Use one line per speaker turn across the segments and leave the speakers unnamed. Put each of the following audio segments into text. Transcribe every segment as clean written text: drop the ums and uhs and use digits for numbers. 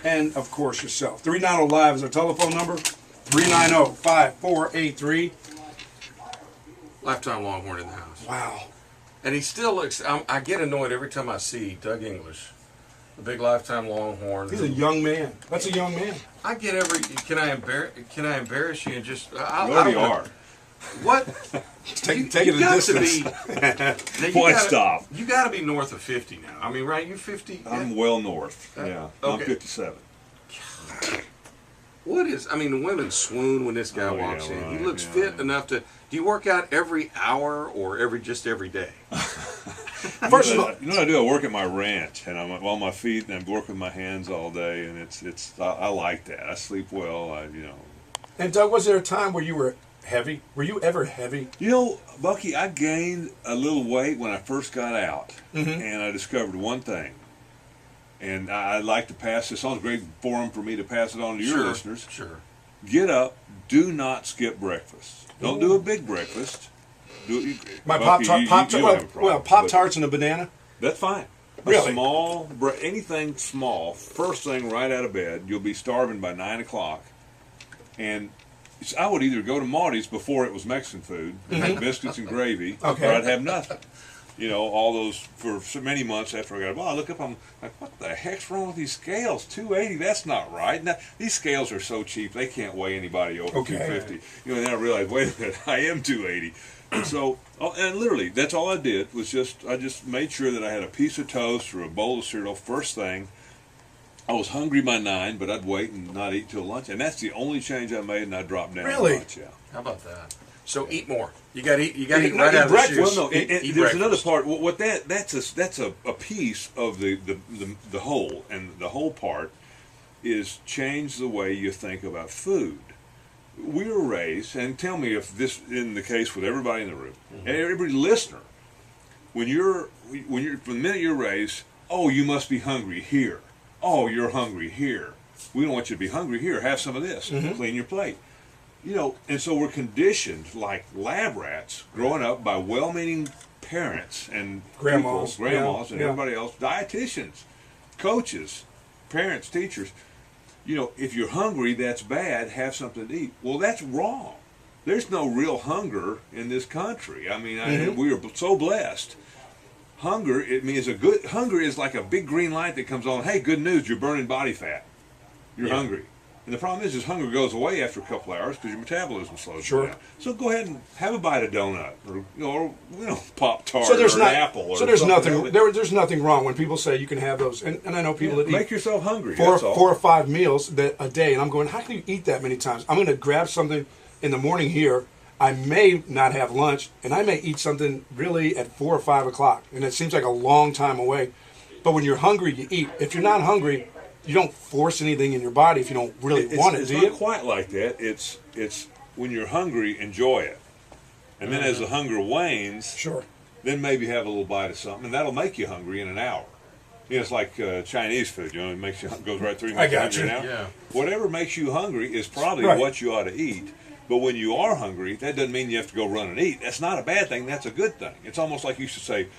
and, of course, yourself. 390 Live is our telephone number. 390-5483.
Lifetime Longhorn in the house.
Wow.
And he still looks, I get annoyed every time I see Doug English, the big Lifetime Longhorn.
He's a young man. That's a young man.
I get can I embarrass you and just,
You already are.
What?
Take it a distance.
Stop.
You got to be north of 50 now. I mean, right? You're 50.
I'm well north. Yeah.
Okay.
I'm 57.
What is? I mean, the women swoon when this guy walks in. He looks fit enough to. Do you work out every hour or every day?
First of all,
you know what I do? I work at my ranch, and I'm on my feet, and I work with my hands all day, and I like that. I sleep well.
And Doug, was there a time where you were heavy? Were you ever heavy?
You know, Bucky, I gained a little weight when I first got out, and I discovered one thing. And I'd like to pass this on. It's a great forum for me to pass it on to your listeners.
Sure.
Get up. Do not skip breakfast. Don't do a big breakfast.
My
Bucky,
Pop-Tarts and a banana?
That's fine.
Really?
Anything small, first thing right out of bed, you'll be starving by 9 o'clock. And I would either go to Marty's before it was Mexican food, and have biscuits and gravy, or I'd have nothing. You know, all those, for so many months after I got, I look up, I'm like, what the heck's wrong with these scales? 280, that's not right. Now, these scales are so cheap, they can't weigh anybody over 250. You know, and then I realized, wait a minute, I am 280. And so, and literally, that's all I did, was I just made sure that I had a piece of toast or a bowl of cereal first thing. I was hungry by 9, but I'd wait and not eat till lunch. And that's the only change I made, and I dropped down
Really?
lunch, yeah.
How about that? So eat more. You got to eat right out of the shoes.
Well, no, there's another part. What that's a piece of the whole, and the whole part is change the way you think about food. We were raised, and tell me if this is the case with everybody in the room, and every listener. When you're from the minute you're raised, oh, you must be hungry here. Oh, you're hungry here. We don't want you to be hungry here. Have some of this. Clean your plate. You know, and so we're conditioned like lab rats growing up by well-meaning parents and grandmas and everybody else, dietitians, coaches, parents, teachers. You know, if you're hungry, that's bad. Have something to eat. Well, that's wrong. There's no real hunger in this country. I mean, we are so blessed. Hunger, hunger is like a big green light that comes on. Hey, good news, you're burning body fat. You're hungry. And the problem is hunger goes away after a couple hours because your metabolism slows down. So go ahead and have a bite of donut or Pop-Tart or an apple. Or
there's nothing wrong when people say you can have those. And I know people that
make yourself hungry.
Four or five meals a day. And I'm going, how can you eat that many times? I'm going to grab something in the morning here. I may not have lunch, and I may eat something really at 4 or 5 o'clock. And it seems like a long time away. But when you're hungry, you eat. If you're not hungry, you don't force anything in your body if you don't really want it, do you?
It's not quite like that. It's when you're hungry, enjoy it. And then as the hunger wanes, then maybe have a little bite of something, and that'll make you hungry in an hour. You know, it's like Chinese food, it makes you goes right through you.
I got you.
Yeah. Whatever makes you hungry is probably what you ought to eat. But when you are hungry, that doesn't mean you have to go run and eat. That's not a bad thing. That's a good thing. It's almost like you should say,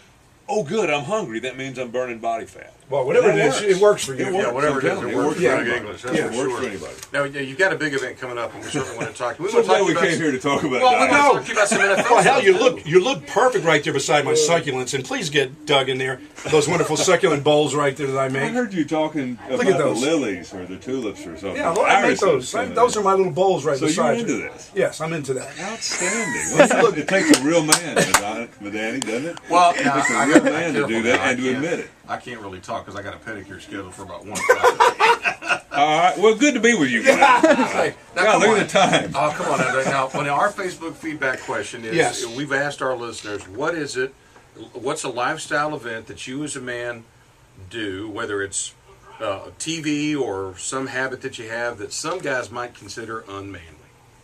oh, good, I'm hungry. That means I'm burning body fat.
Well, whatever it is, it works for you.
Yeah, whatever it is, it works for English. That's
it works for anybody.
Now, you've got a big event coming up, and we certainly want to talk.
So glad we came here to talk about
diet. We want to talk about some NFL
Well, hell, you look perfect right there beside my succulents, and please get Doug in there. Those wonderful succulent bowls right there that I make.
I heard you talking about the lilies or the tulips or something.
Yeah, I make those. Those are my little bowls right beside you.
So you're into this?
Yes, I'm into that.
Outstanding. It takes a real man, Madani, doesn't it?
Well,
it takes a real man to do that and to admit it.
I can't really talk because I got a pedicure scheduled for about 1 o'clock.
All right. Well, good to be with you guys. Now, look at the time.
Oh, come on. Now, our Facebook feedback question is, we've asked our listeners, what's a lifestyle event that you as a man do, whether it's TV or some habit that you have that some guys might consider unmanly?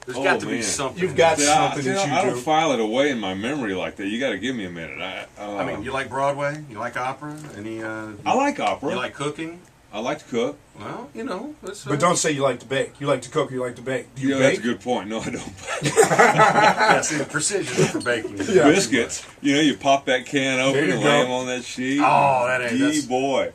There's got to be something.
You've got something that you do.
I don't file it away in my memory like that. You got to give me a minute.
I mean, you like Broadway? You like opera? I
like opera.
You like cooking?
I like to cook.
Well, that's,
But don't say you like to bake. You like to cook or you like to bake. Do you
Yeah,
bake?
that's a good point. No, I don't.
yeah, see the precision for baking.
Yeah.
Biscuits. You pop that can open
There you
and
go.
lay them on that sheet.
Oh, that ain't.
Gee, boy.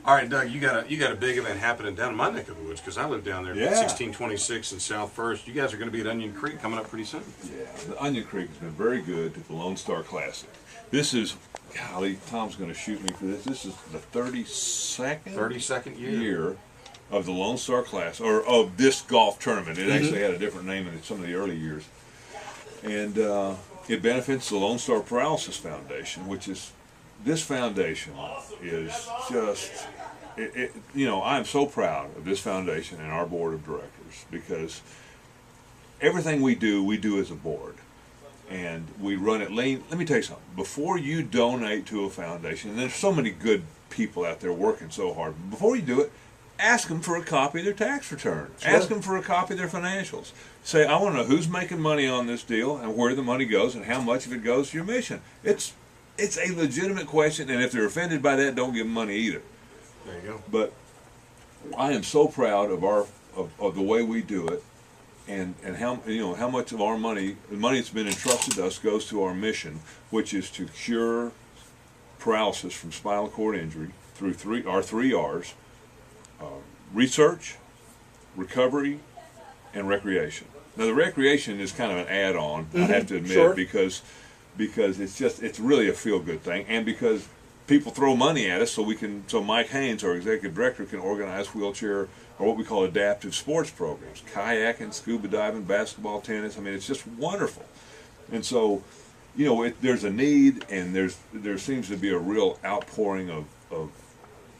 All right, Doug, you got a big event happening down in my neck of the woods because I live down there,
Yeah.
1626 and South First. You guys are going to be at Onion Creek coming up pretty soon.
Yeah, the Onion Creek has been very good at the Lonestar Classic. This is, golly, Tom's going to shoot me for this. This is the 32nd year of the Lonestar Classic, or of this golf tournament. It actually had a different name in some of the early years. And it benefits the Lonestar Paralysis Foundation, which is, this foundation is just, I'm so proud of this foundation and our board of directors, because everything we do as a board. And we run it lean. Let me tell you something. Before you donate to a foundation, and there's so many good people out there working so hard, before you do it, ask them for a copy of their tax return.
Sure.
Ask them for a copy of their financials. Say, I want to know who's making money on this deal and where the money goes and how much of it goes to your mission. It's a legitimate question, and if they're offended by that, don't give them money either.
There you go.
But I am so proud of the way we do it. And how much of our money, the money that's been entrusted to us, goes to our mission, which is to cure paralysis from spinal cord injury through our three R's: research, recovery, and recreation. Now the recreation is kind of an add-on, I have to admit,
Sure.
because it's really a feel-good thing, and because people throw money at us, so Mike Haynes, our executive director, can organize wheelchair, or what we call adaptive sports programs: kayaking, scuba diving, basketball, tennis. I mean, it's just wonderful. And so, there's a need, and there seems to be a real outpouring of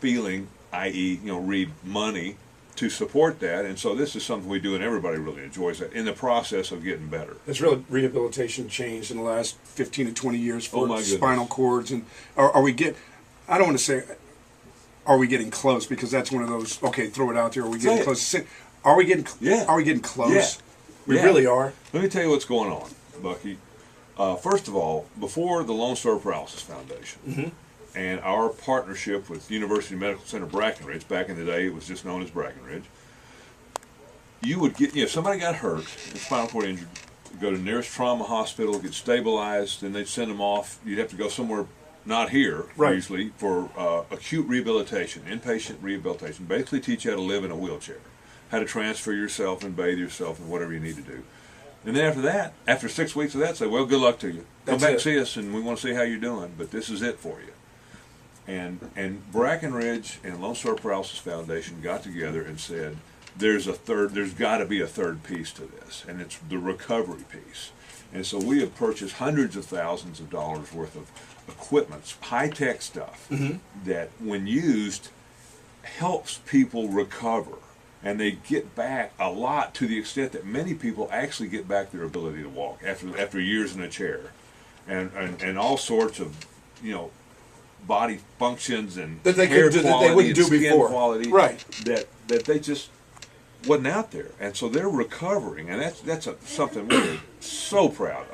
feeling, i.e., read money, to support that. And so this is something we do, and everybody really enjoys that, in the process of getting better.
There's really rehabilitation changed in the last 15 to 20 years for
Oh, my goodness.
spinal cords. And are we I don't want to say, are we getting close? Because that's one of those, okay, throw it out there. Are we getting
Say it.
close? Are we getting
Yeah.
Are we getting close?
Yeah.
We
Yeah.
really are.
Let me tell you what's going on, Bucky. First of all, before the Lonestar Paralysis Foundation and our partnership with University Medical Center Brackenridge, back in the day it was just known as Brackenridge, you would get, if somebody got hurt, spinal cord injured, go to the nearest trauma hospital, get stabilized, then they'd send them off. You'd have to go somewhere not here,
Right.
usually, for acute rehabilitation, inpatient rehabilitation. Basically teach you how to live in a wheelchair, how to transfer yourself and bathe yourself and whatever you need to do. And then after that, after 6 weeks of that, say, well, good luck to you. Come
That's
back
it.
and see us, and we want to see how you're doing, but this is it for you. And Brackenridge and Lonestar Paralysis Foundation got together and said, there's got to be a third piece to this, and it's the recovery piece. And so we have purchased hundreds of thousands of dollars worth of equipment, high-tech stuff, that when used helps people recover. And they get back a lot, to the extent that many people actually get back their ability to walk after years in a chair, and all sorts of body functions and
That they
hair
could do, that
quality
they wouldn't
and
do
skin
before.
quality,
Right.
that they just wasn't out there, and so they're recovering, and that's something we're so proud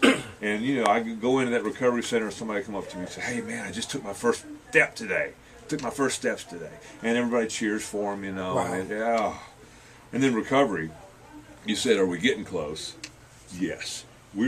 of. And I could go into that recovery center and somebody come up to me and say, "Hey man, I just took my first step today. Took my first steps today," and everybody cheers for them,
Wow.
And then recovery. You said, "Are we getting close?" Yes.